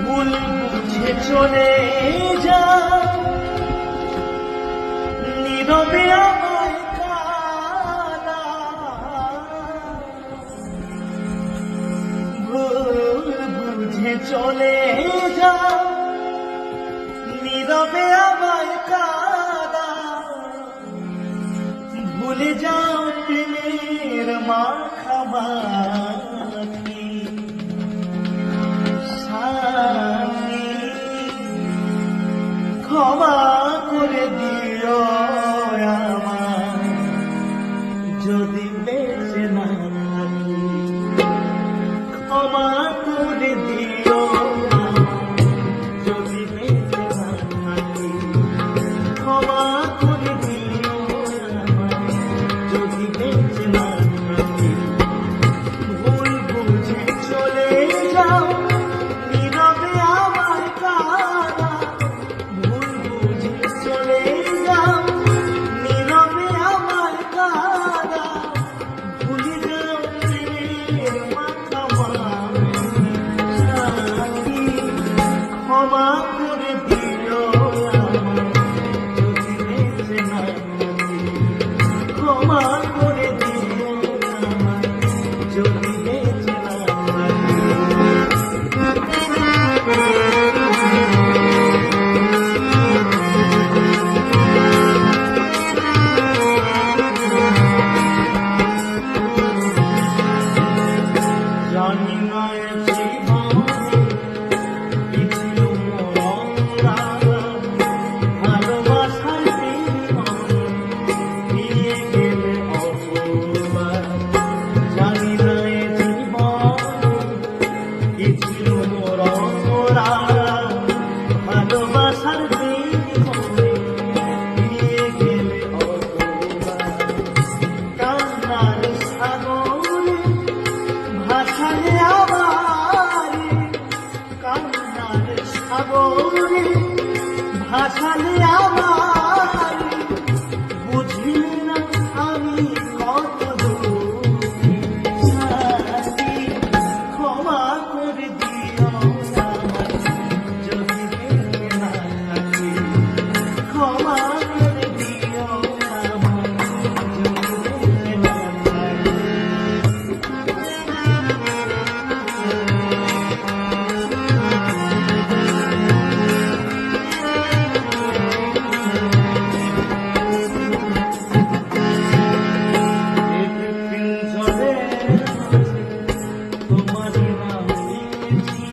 ভুল বুঝে চলে যা, নীরবে আমায় কাঁদা। ভুল বুঝে চলে যা, নীরবে আমায় কাঁদা। ভুলে যাও প্রেমের মাখামাখি, ক্ষমা করে দিও আমায় যদি বেঁচে না থাকি। ক্ষমা করে দিও যদি বেঁচে না থাকি। ক্ষমা করে দিও আমায় যদি বেঁচে না থাকি। ভুল বুঝে চলে যাও, নীরবে আমায় কাঁদা। ভুল বুঝে চলে যাও, নীরবে আমায় কাঁদা। ভুলে যাও প্রেমের মাখামাখি, ক্ষমা করে দিও আমায় যদি বেঁচে না থাকি। ক্ষমা করে দিও আমায় যদি বেঁচে না থাকি। জানি না এ জীবনে কি ছিল মরণরা, ভালোবাসার বিনিময়ে দিয়ে গেলে অপূর্বার। জানি না এ জীবনে কি ছিল মরণরা, ভালোবাসার বিনিময়ে দিয়ে গেলে অপূর্বার। কান্নার সাগরে ভাসালে আমারে, কান্নার সাগরে ভাসালে আমারে।